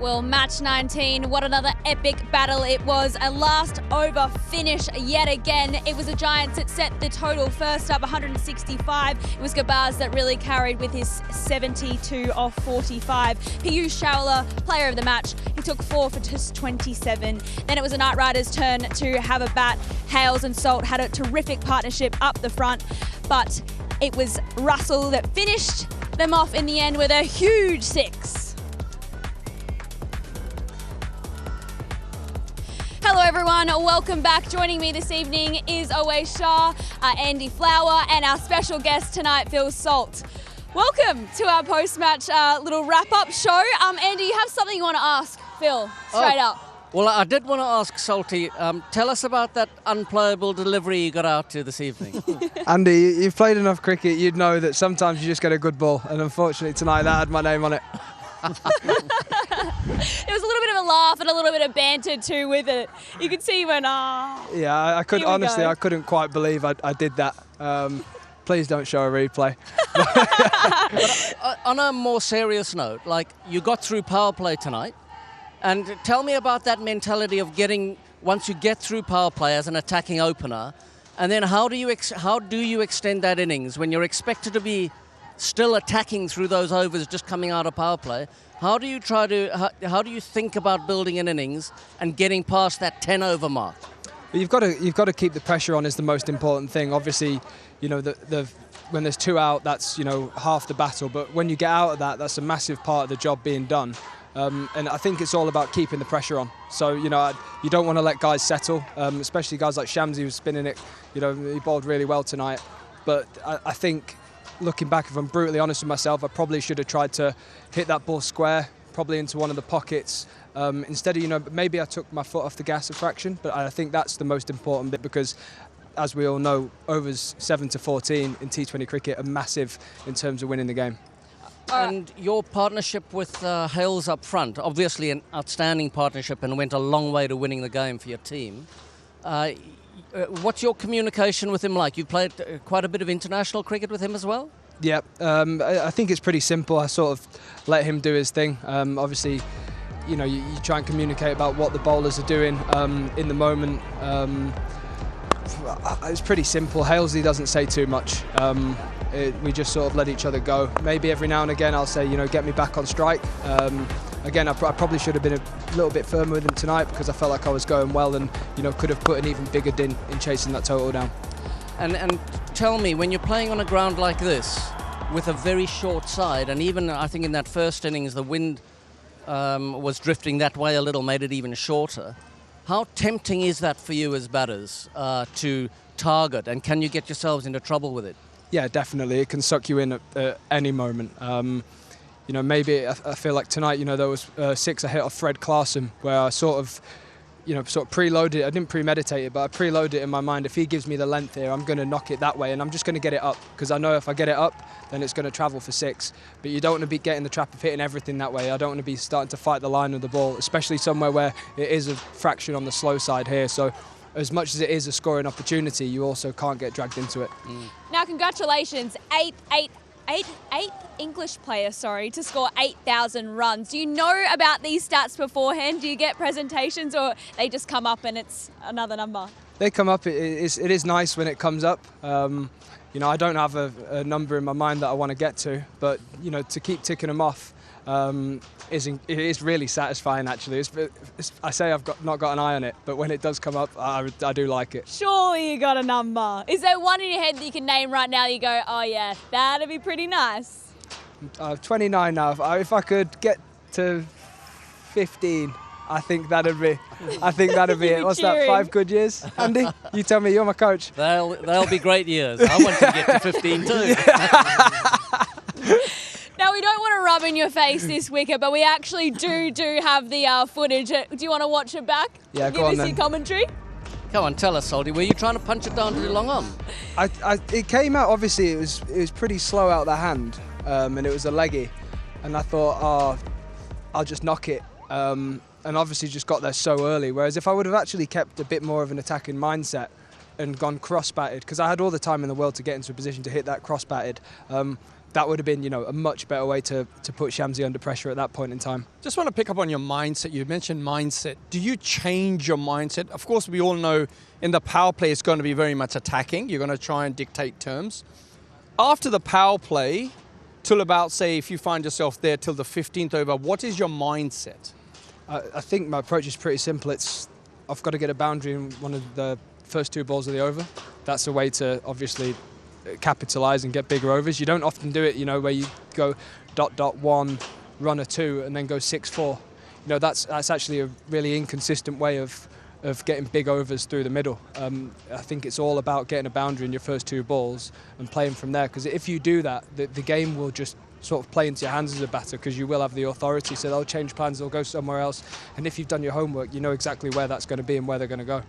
Well, match 19, what another epic battle it was. A last over finish yet again. It was the Giants that set the total first up, 165. It was Gabaz that really carried with his 72 off 45. Piyush Chawla, player of the match, he took 4 for just 27. Then it was the Knight Riders' turn to have a bat. Hales and Salt had a terrific partnership up the front, but it was Russell that finished them off in the end with a huge 6. Hello everyone, welcome back. Joining me this evening is Awais Shah, Andy Flower, and our special guest tonight, Phil Salt. Welcome to our post-match little wrap-up show. Andy, you have something you want to ask Phil, straight up. Well, I did want to ask Salty, tell us about that unplayable delivery you got out to this evening. Andy, you've played enough cricket, you'd know that sometimes you just get a good ball, and unfortunately tonight that had my name on it. There was a little bit of a laugh and a little bit of banter too with it. You could see when, Yeah, I could honestly, I couldn't quite believe I did that. Please don't show a replay. But, on a more serious note, like, you got through power play tonight, and tell me about that mentality of getting, once you get through power play as an attacking opener, and then how do you extend that innings when you're expected to be still attacking through those overs just coming out of power play? How do you think about building an innings and getting past that 10 over mark? You've got to keep the pressure on is the most important thing. Obviously, you know, when there's 2 out, that's, you know, half the battle. But when you get out of that, that's a massive part of the job being done. And I think it's all about keeping the pressure on. So, you know, you don't want to let guys settle, especially guys like Shamsi who's spinning it. You know, he bowled really well tonight. But I think, looking back, if I'm brutally honest with myself, I probably should have tried to hit that ball square, probably into one of the pockets. Instead of, you know, maybe I took my foot off the gas a fraction, but I think that's the most important bit because, as we all know, overs 7 to 14 in T20 cricket are massive in terms of winning the game. And your partnership with Hales up front, obviously an outstanding partnership and went a long way to winning the game for your team. What's your communication with him like? You played quite a bit of international cricket with him as well? Yeah, I think it's pretty simple. I sort of let him do his thing. Obviously, you know, you try and communicate about what the bowlers are doing in the moment. It's pretty simple. Halesley doesn't say too much. We just sort of let each other go. Maybe every now and again I'll say, you know, get me back on strike. Again, I probably should have been a little bit firmer with him tonight because I felt like I was going well and, you know, could have put an even bigger din in chasing that total down. And tell me, when you're playing on a ground like this with a very short side, and even I think in that first innings the wind was drifting that way a little, made it even shorter. How tempting is that for you as batters to target, and can you get yourselves into trouble with it? Yeah, definitely. It can suck you in at any moment. You know, maybe I feel like tonight, you know, there was 6 I hit off Fred Clarkson where I sort of preloaded it. I didn't premeditate it, but I preloaded it in my mind. If he gives me the length here, I'm going to knock it that way, and I'm just going to get it up because I know if I get it up, then it's going to travel for 6. But you don't want to be getting the trap of hitting everything that way. I don't want to be starting to fight the line of the ball, especially somewhere where it is a fraction on the slow side here. So as much as it is a scoring opportunity, you also can't get dragged into it. Now, congratulations, eighth English player, to score 8,000 runs. Do you know about these stats beforehand? Do you get presentations, or they just come up and it's another number? They come up. It is nice when it comes up. You know, I don't have a number in my mind that I want to get to, but, you know, to keep ticking them off it is really satisfying, actually. I say I've not got an eye on it, but when it does come up, I do like it. Surely you got a number. Is there one in your head that you can name right now that you go, oh yeah, that'd be pretty nice? 29 now. If I could get to 15, I think that'd be it. What's that, 5 good years? Andy, you tell me, you're my coach. They'll be great years. I want to get to 15 too. Now, we don't want to rub in your face this wicket, but we actually do have the footage. Do you want to watch it back? Yeah, go on then. Give us your commentary. Come on, tell us, Salty. Were you trying to punch it down to the long on? It came out, obviously, it was pretty slow out the hand, and it was a leggy. And I thought, oh, I'll just knock it. And obviously just got there so early. Whereas if I would have actually kept a bit more of an attacking mindset and gone cross-batted, because I had all the time in the world to get into a position to hit that cross-batted, that would have been, a much better way to put Shamsi under pressure at that point in time. Just want to pick up on your mindset. You mentioned mindset. Do you change your mindset? Of course, we all know in the power play it's going to be very much attacking. You're going to try and dictate terms. After the power play, till about, say, if you find yourself there till the 15th over, what is your mindset? I think my approach is pretty simple. I've got to get a boundary in one of the first 2 balls of the over. That's a way to obviously capitalise and get bigger overs. You don't often do it, where you go ... 1, run a 2 and then go 6-4. That's actually a really inconsistent way of getting big overs through the middle. I think it's all about getting a boundary in your first 2 balls and playing from there, because if you do that, the game will just sort of play into your hands as a batter, because you will have the authority, so they'll change plans, they'll go somewhere else, and if you've done your homework, you know exactly where that's going to be and where they're going to go.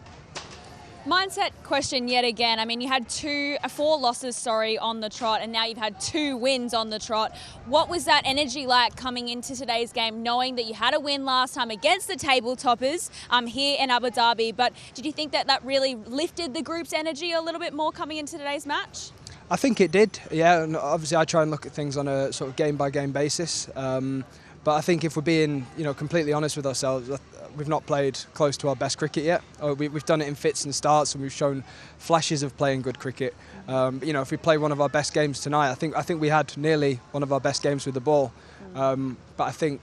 Mindset question yet again. I mean, you had 4 losses, on the trot, and now you've had 2 wins on the trot. What was that energy like coming into today's game, knowing that you had a win last time against the table toppers here in Abu Dhabi? But did you think that really lifted the group's energy a little bit more coming into today's match? I think it did, yeah. And obviously, I try and look at things on a sort of game-by-game basis. But I think if we're being, completely honest with ourselves, we've not played close to our best cricket yet. We've done it in fits and starts, and we've shown flashes of playing good cricket. But, if we play one of our best games tonight, I think we had nearly one of our best games with the ball. But I think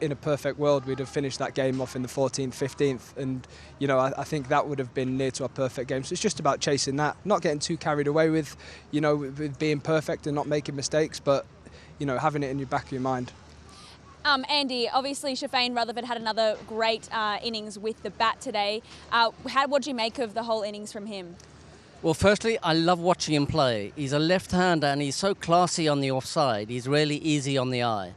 in a perfect world, we'd have finished that game off in the 14th, 15th, and I think that would have been near to our perfect game. So it's just about chasing that, not getting too carried away with, with being perfect and not making mistakes, but having it in your back of your mind. Andy, obviously Shafane Rutherford had another great innings with the bat today. What do you make of the whole innings from him? Well, firstly, I love watching him play. He's a left-hander and he's so classy on the offside. He's really easy on the eye.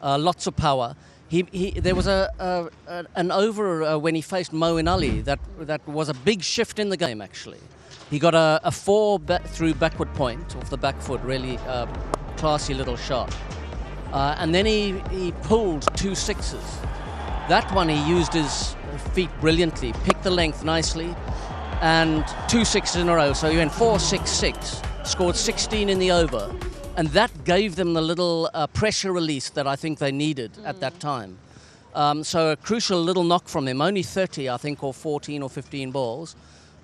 Lots of power. There was an over when he faced Moeen Ali that was a big shift in the game, actually. He got a 4 through backward point off the back foot, really classy little shot. And then he pulled 2 sixes. That one he used his feet brilliantly, picked the length nicely, and 2 sixes in a row. So he went 4-6-6, scored 16 in the over, and that gave them the little pressure release that I think they needed at that time. So a crucial little knock from him, only 30, I think, or 14 or 15 balls.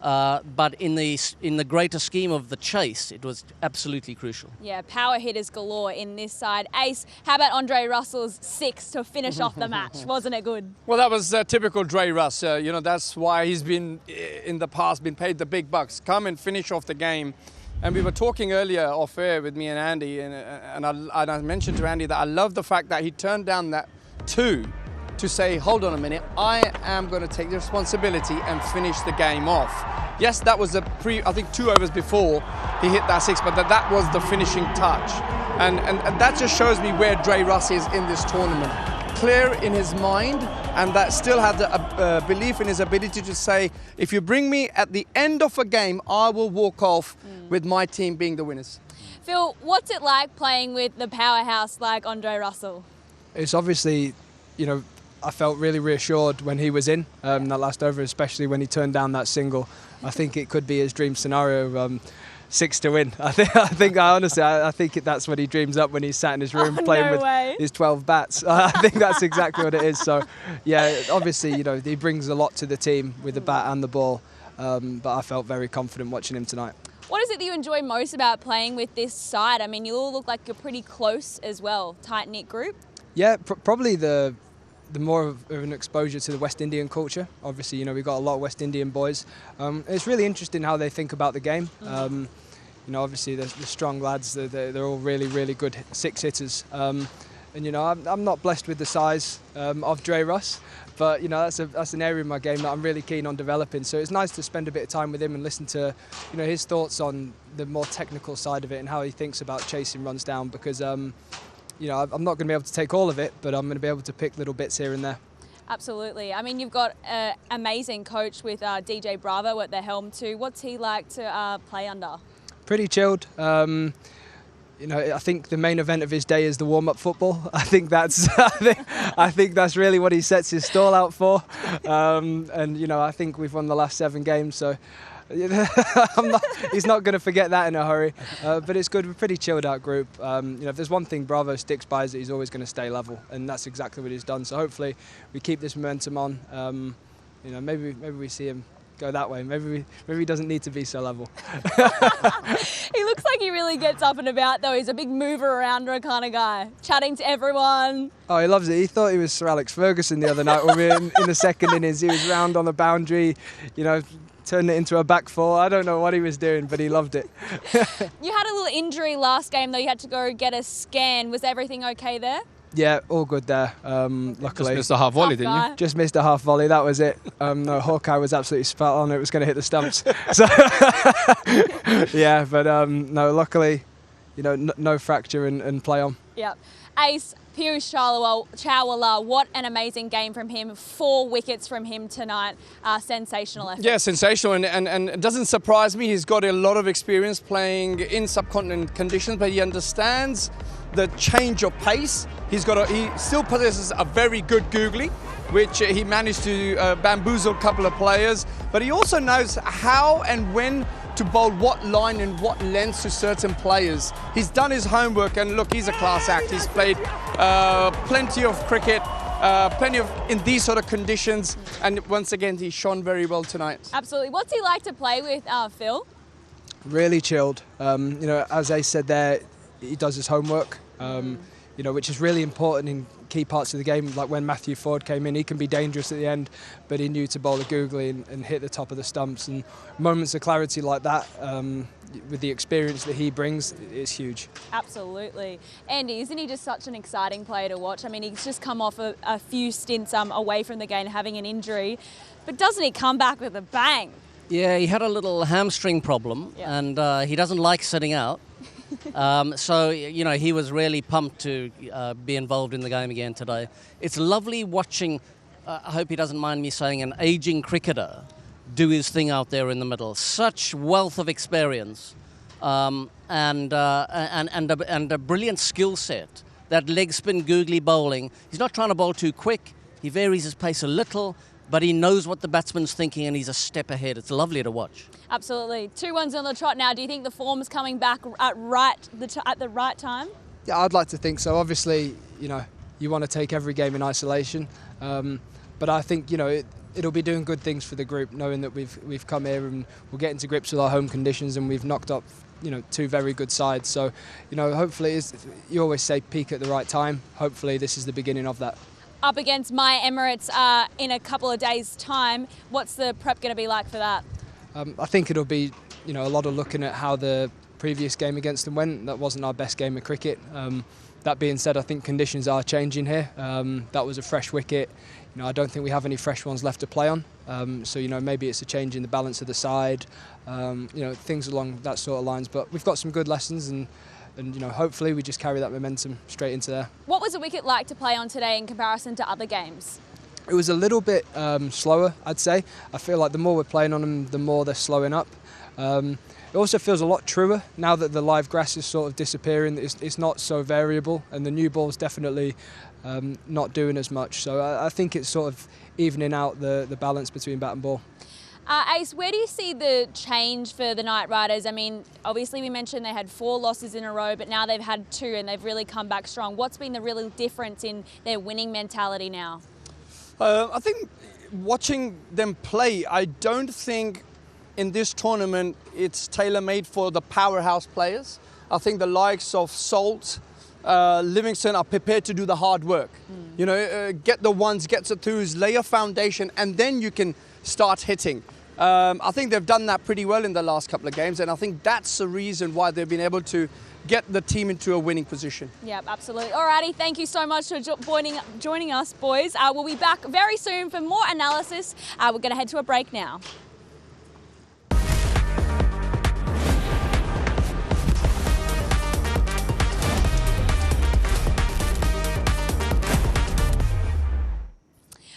But in the greater scheme of the chase, it was absolutely crucial. Yeah, power hitters galore in this side. Ace, how about Andre Russell's 6 to finish off the match? Wasn't it good? Well, that was typical Dre Russ. That's why he's been, in the past, been paid the big bucks. Come and finish off the game. And we were talking earlier off air with me and Andy, and I mentioned to Andy that I love the fact that he turned down that 2 to say, hold on a minute, I am going to take the responsibility and finish the game off. Yes, that was I think 2 overs before he hit that 6, but that was the finishing touch. And that just shows me where Dre Russ is in this tournament. Clear in his mind, and that still had the belief in his ability to say, if you bring me at the end of a game, I will walk off with my team being the winners. Phil, what's it like playing with the powerhouse like Andre Russell? It's obviously, I felt really reassured when he was in that last over, especially when he turned down that single. I think it could be his dream scenario, 6 to win. I think that's what he dreams up when he's sat in his room playing with his 12 bats. I think that's exactly what it is. So, yeah, obviously, he brings a lot to the team with the bat and the ball. But I felt very confident watching him tonight. What is it that you enjoy most about playing with this side? I mean, you all look like you're pretty close as well, tight-knit group. Yeah, probably the more of an exposure to the West Indian culture. Obviously, we've got a lot of West Indian boys. It's really interesting how they think about the game. Obviously, the strong lads, they're all really, really good 6 hitters. And, I'm not blessed with the size of Dre Russ, but, that's an area in my game that I'm really keen on developing. So it's nice to spend a bit of time with him and listen to, his thoughts on the more technical side of it and how he thinks about chasing runs down, because I'm not going to be able to take all of it, but I'm going to be able to pick little bits here and there. Absolutely. I mean, you've got an amazing coach with DJ Bravo at the helm too. What's he like to play under? Pretty chilled. I think the main event of his day is the warm-up football. I think that's really what he sets his stall out for. I think we've won the last 7 games, so He's not going to forget that in a hurry. But it's good. We're a pretty chilled out group. If there's one thing Bravo sticks by is that he's always going to stay level, and that's exactly what he's done. So hopefully we keep this momentum on. Maybe we see him go that way. Maybe he doesn't need to be so level. He looks like he really gets up and about, though. He's a big mover arounder kind of guy, chatting to everyone. Oh, he loves it. He thought he was Sir Alex Ferguson the other night when we were in the second innings. He was round on the boundary, turned it into a back four. I don't know what he was doing, but he loved it. You had a little injury last game, though. You had to go get a scan. Was everything okay there? Yeah, all good there. Luckily, just missed a half volley, didn't you? Just missed a half volley. That was it. No, Hawkeye was absolutely spot on. It was going to hit the stumps. So yeah, but no. Luckily, no fracture and play on. Yep. Ace Piyush Chawla, what an amazing game from him. 4 wickets from him tonight. Sensational effort. Yeah, sensational, and it doesn't surprise me. He's got a lot of experience playing in subcontinent conditions, but he understands the change of pace. He still possesses a very good googly, which he managed to bamboozle a couple of players, but he also knows how and when to bowl what line and what lengths to certain players. He's done his homework, and look, he's a class act. He's played plenty of cricket, in these sort of conditions, and once again, he shone very well tonight. Absolutely. What's he like to play with, Phil? Really chilled. As Ace said there, he does his homework. Which is really important in key parts of the game. Like when Matthew Ford came in, he can be dangerous at the end, but he knew to bowl a googly and hit the top of the stumps. And moments of clarity like that, with the experience that he brings, is huge. Absolutely. Andy, isn't he just such an exciting player to watch? I mean, he's just come off a few stints away from the game, having an injury, but doesn't he come back with a bang? Yeah, he had a little hamstring problem, and he doesn't like sitting out. So he was really pumped to be involved in the game again today. It's lovely watching, I hope he doesn't mind me saying, an aging cricketer do his thing out there in the middle. Such wealth of experience and a brilliant skill set. That leg spin googly bowling. He's not trying to bowl too quick. He varies his pace a little, but he knows what the batsman's thinking and he's a step ahead. It's lovely to watch. Absolutely. 2-1 on the trot now. Do you think the form's coming back at the right time? Yeah, I'd like to think so. Obviously, you want to take every game in isolation, but I think it'll be doing good things for the group, knowing that we've come here and we're getting to grips with our home conditions and we've knocked up 2 very good sides. So hopefully, you always say peak at the right time. Hopefully this is the beginning of that. Up against my Emirates in a couple of days' time. What's the prep going to be like for that? I think it'll be, a lot of looking at how the previous game against them went. That wasn't our best game of cricket. That being said, I think conditions are changing here. That was a fresh wicket. I don't think we have any fresh ones left to play on. So maybe it's a change in the balance of the side. Things along that sort of lines. But we've got some good lessons and hopefully we just carry that momentum straight into there. What was the wicket like to play on today in comparison to other games? It was a little bit slower, I'd say. I feel like the more we're playing on them, the more they're slowing up. It also feels a lot truer now that the live grass is sort of disappearing. It's not so variable, and the new ball's definitely not doing as much. So I think it's sort of evening out the balance between bat and ball. Ace, where do you see the change for the Knight Riders? I mean, obviously we mentioned they had 4 losses in a row, but now they've had 2 and they've really come back strong. What's been the real difference in their winning mentality now? I think watching them play, I don't think in this tournament it's tailor-made for the powerhouse players. I think the likes of Salt, Livingston are prepared to do the hard work. Get the ones, get the twos, lay a foundation, and then you can start hitting. I think they've done that pretty well in the last couple of games, and I think that's the reason why they've been able to get the team into a winning position. Yep, absolutely. Alrighty, thank you so much for joining us, boys. We'll be back very soon for more analysis. We're going to head to a break now.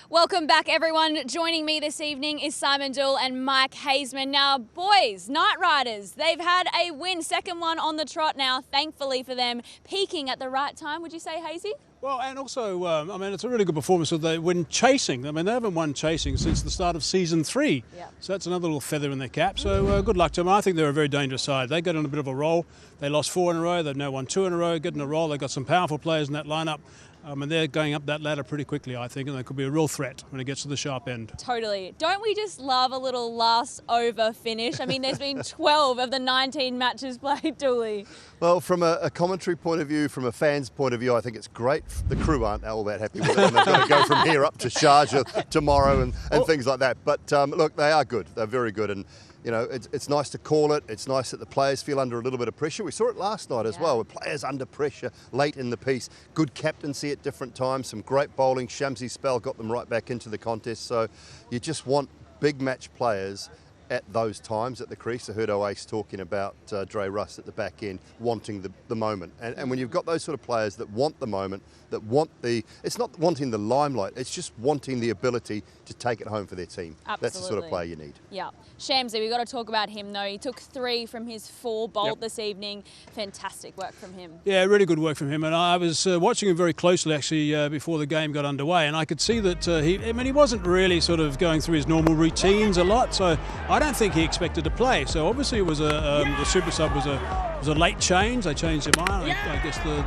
Welcome back, everyone. Joining me this evening is Simon Dool and Mike Hazeman. Now, boys, Knight Riders, they've had a win, second one on the trot now, thankfully for them, peaking at the right time, would you say, Hazy? Well, and also, I mean, it's a really good performance when chasing. I mean, they haven't won chasing since the start of season 3. Yep. So that's another little feather in their cap. So good luck to them. I think they're a very dangerous side. They got on a bit of a roll. They lost 4 in a row. They've now won 2 in a row, getting a roll. They've got some powerful players in that lineup. And they're going up that ladder pretty quickly, I think, and they could be a real threat when it gets to the sharp end. Totally. Don't we just love a little last over finish? I mean, there's been 12 of the 19 matches played, Dooley. Well, from a commentary point of view, from a fan's point of view, I think it's great. The crew aren't all that happy with it, and they've got to go from here up to Sharjah tomorrow and things like that. But look, they are good. They're very good. And you know, it's nice to call it. It's nice that the players feel under a little bit of pressure. We saw it last night as well, with players under pressure late in the piece. Good captaincy at different times, some great bowling. Shamsi's spell got them right back into the contest. So you just want big match players at those times at the crease. I heard Oace talking about Dre Russ at the back end wanting the moment. And when you've got those sort of players that want the moment, that want it's not wanting the limelight, it's just wanting the ability to take it home for their team. Absolutely. That's the sort of player you need. Yeah. Shamsi, we've got to talk about him though. He took 3 from his 4 bowled this evening. Fantastic work from him. Yeah, really good work from him. And I was watching him very closely actually before the game got underway, and I could see that he wasn't really sort of going through his normal routines a lot, so I don't think he expected to play. So obviously it was the super sub was a late change. They changed their mind. I guess the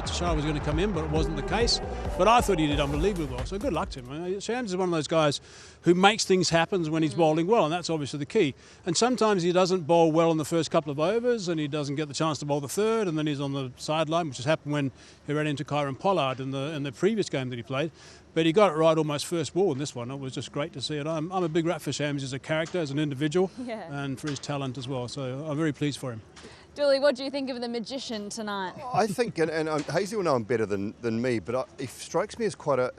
Tashara was going to come in, but it wasn't the case. But I thought he did unbelievably well. So good luck to him. I mean, Shams is one of those guys who makes things happen when he's bowling well, and that's obviously the key. And sometimes he doesn't bowl well in the first couple of overs, and he doesn't get the chance to bowl the third, and then he's on the sideline, which has happened when he ran into Kyron Pollard in the previous game that he played. But he got it right almost first ball in this one. It was just great to see it. I'm a big rat for Shams as a character, as an individual, and for his talent as well. So I'm very pleased for him. Dooley, what do you think of the magician tonight? I think, and Hazy will know him better than me, but he strikes me as quite a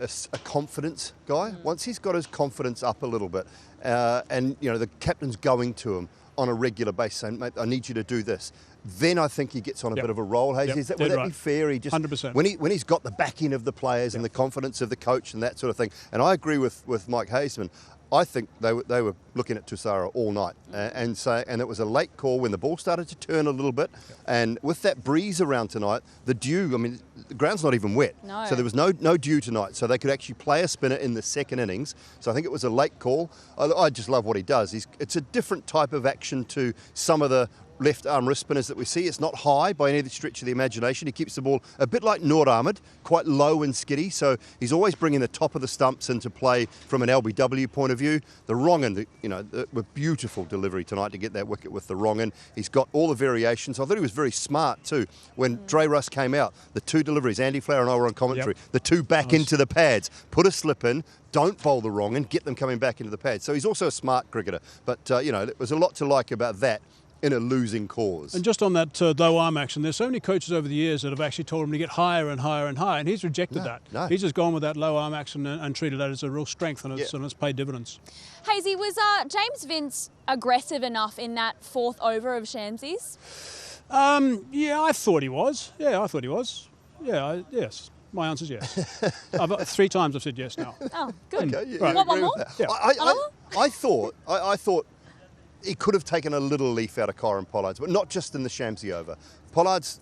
confidence guy. Once he's got his confidence up a little bit, and you know the captain's going to him on a regular basis saying, mate, I need you to do this, then I think he gets on a bit of a roll, Hazy. Would that be fair? He just 100%. When he's got the backing of the players and the confidence of the coach and that sort of thing. And I agree with Mike Hazeman. I think they were looking at Tashara all night, and it was a late call when the ball started to turn a little bit, and with that breeze around tonight, the dew. I mean, the ground's not even wet, so there was no dew tonight, so they could actually play a spinner in the second innings. So I think it was a late call. I just love what he does. It's a different type of action to some of the left arm wrist spinners that we see. It's not high by any stretch of the imagination. He keeps the ball a bit like Noor Ahmed, quite low and skiddy, so he's always bringing the top of the stumps into play from an LBW point of view. The wrong end, a beautiful delivery tonight to get that wicket with the wrong end. He's got all the variations. I thought he was very smart too. When Dre Russ came out, the 2 deliveries, Andy Flower and I were on commentary, the 2 back into the pads, put a slip in, don't bowl the wrong end, get them coming back into the pads. So he's also a smart cricketer. But, there was a lot to like about that in a losing cause. And just on that low arm action, there's so many coaches over the years that have actually told him to get higher and higher and higher, and he's rejected that. No. He's just gone with that low arm action and treated that as a real strength, and it's paid dividends. Hazy, was James Vince aggressive enough in that 4th over of Shamsi's? Yeah, I thought he was. Yes. My answer's yes. 3 times I've said yes now. Oh, good. Okay, Right. One more? Yeah. I thought he could have taken a little leaf out of Kyron Pollard's, but not just in the Shamsi over. Pollard's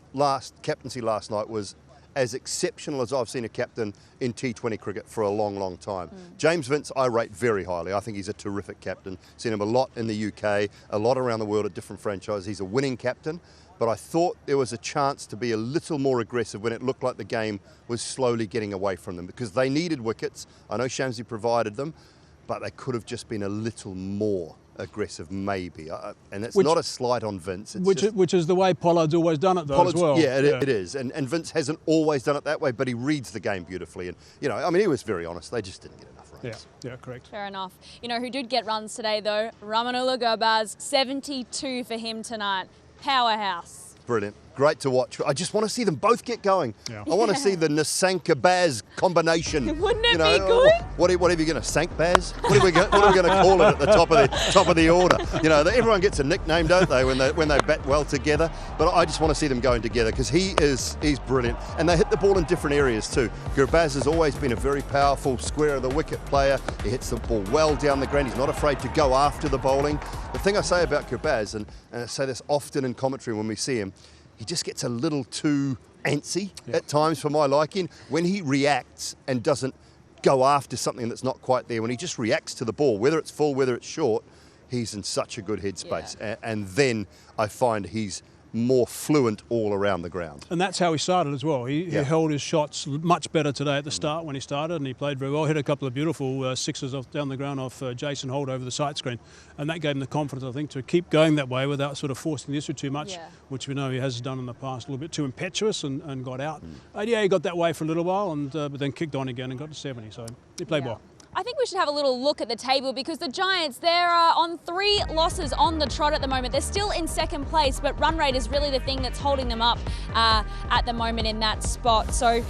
captaincy last night was as exceptional as I've seen a captain in T20 cricket for a long, long time. James Vince, I rate very highly. I think he's a terrific captain. Seen him a lot in the UK, a lot around the world at different franchises. He's a winning captain, but I thought there was a chance to be a little more aggressive when it looked like the game was slowly getting away from them, because they needed wickets. I know Shamsi provided them, but they could have just been a little more aggressive, maybe. And it's not a slight on Vince. It's which is the way Pollard's always done it, though, as well. Yeah, it is. And Vince hasn't always done it that way, but he reads the game beautifully. And, he was very honest. They just didn't get enough runs. Yeah, correct. Fair enough. You know who did get runs today, though? Ramanullah Gurbaz, 72 for him tonight. Powerhouse. Brilliant. Great to watch. I just want to see them both get going. Yeah. I want to see the Nasanka-Baz combination. Wouldn't it be good? What are you going to sank Baz? What are we going to call it at the top of the order? Everyone gets a nickname, don't they, when they bat well together? But I just want to see them going together, because he's brilliant, and they hit the ball in different areas too. Gurbaz has always been a very powerful square of the wicket player. He hits the ball well down the ground. He's not afraid to go after the bowling. The thing I say about Gurbaz, and I say this often in commentary when we see him, he just gets a little too antsy at times for my liking. When he reacts and doesn't go after something that's not quite there, when he just reacts to the ball, whether it's full, whether it's short, he's in such a good headspace. And then I find he's more fluent all around the ground. And that's how he started as well. He held his shots much better today at the start when he started, and he played very well. Hit a couple of beautiful sixes down the ground off Jason Holt over the sight screen, and that gave him the confidence, I think, to keep going that way without sort of forcing the issue too much, which we know he has done in the past, a little bit too impetuous and got out. And he got that way for a little while, and but then kicked on again and got to 70, so he played well. I think we should have a little look at the table, because the Giants, they're on 3 losses on the trot at the moment. They're still in second place, but run rate is really the thing that's holding them up at the moment in that spot. So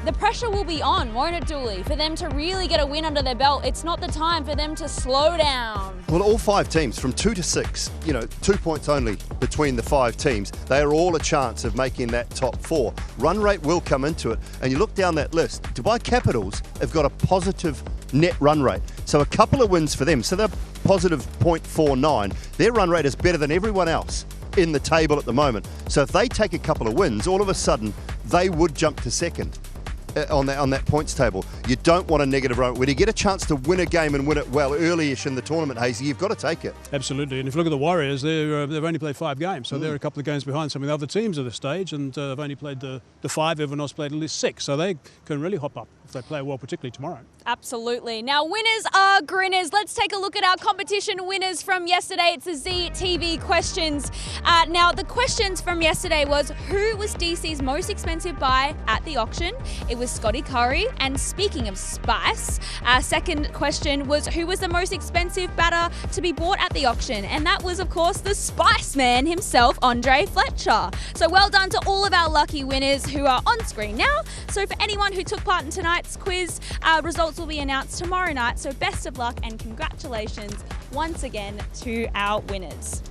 the pressure will be on, won't it, Dooley, for them to really get a win under their belt. It's not the time for them to slow down. Well, all 5 teams, from 2 to 6, 2 points only between the 5 teams, they are all a chance of making that top 4. Run rate will come into it. And you look down that list, Dubai Capitals have got a positive net run rate. So a couple of wins for them. So they're positive 0.49. Their run rate is better than everyone else in the table at the moment. So if they take a couple of wins, all of a sudden they would jump to second on that points table. You don't want a negative run. When you get a chance to win a game and win it well early-ish in the tournament, Hazy, you've got to take it. Absolutely. And if you look at the Warriors, they've only played 5 games, so they're a couple of games behind some of the other teams at this stage, and they've only played the 5. Everyone else played at least 6, so they can really hop up if they play well, particularly tomorrow. Absolutely. Now, winners are grinners. Let's take a look at our competition winners from yesterday. It's the ZTV questions. Now, the questions from yesterday was, who was DC's most expensive buy at the auction? It was Scotty Curry. And speaking of spice, our second question was, who was the most expensive batter to be bought at the auction? And that was, of course, the Spice Man himself, Andre Fletcher. So well done to all of our lucky winners who are on screen now. So for anyone who took part in tonight's quiz, results will be announced tomorrow night. So best of luck and congratulations once again to our winners.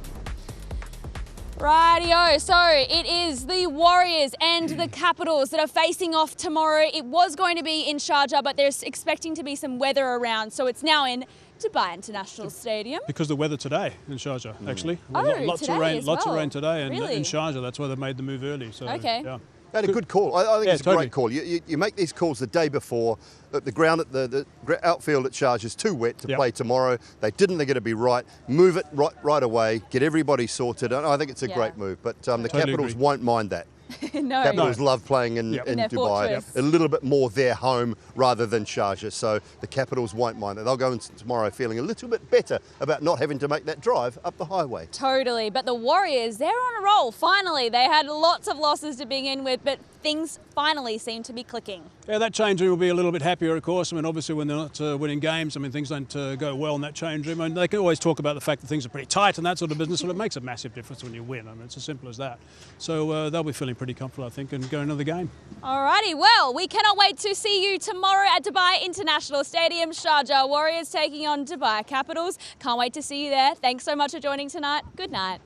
Rightio, so it is the Warriors and the Capitals that are facing off tomorrow. It was going to be in Sharjah, but there's expecting to be some weather around, so it's now in Dubai International Stadium. Because the weather today in Sharjah, actually. Lots of rain today in Really? Sharjah. That's why they made the move early. So, Okay. Yeah. They had a good call. I think it's a great call. You make these calls the day before. The ground at the outfield at Sharjah is too wet to play tomorrow. They didn't think it'd be right. Move it right away. Get everybody sorted. And I think it's a great move. But the Capitals won't mind that. No. Capitals love playing in Dubai. fortress. A little bit more their home rather than Sharjah. So the Capitals won't mind that. They'll go in tomorrow feeling a little bit better about not having to make that drive up the highway. Totally. But the Warriors, they're on a roll. Finally, they had lots of losses to begin with, but things finally seem to be clicking. Yeah, that change room will be a little bit happier, of course. I mean, obviously, when they're not winning games, I mean, things don't go well in that change room. And they can always talk about the fact that things are pretty tight and that sort of business, but it makes a massive difference when you win. I mean, it's as simple as that. So they'll be feeling pretty comfortable, I think, and go another game. Alrighty, well, we cannot wait to see you tomorrow at Dubai International Stadium. Sharjah Warriors taking on Dubai Capitals. Can't wait to see you there. Thanks so much for joining tonight. Good night.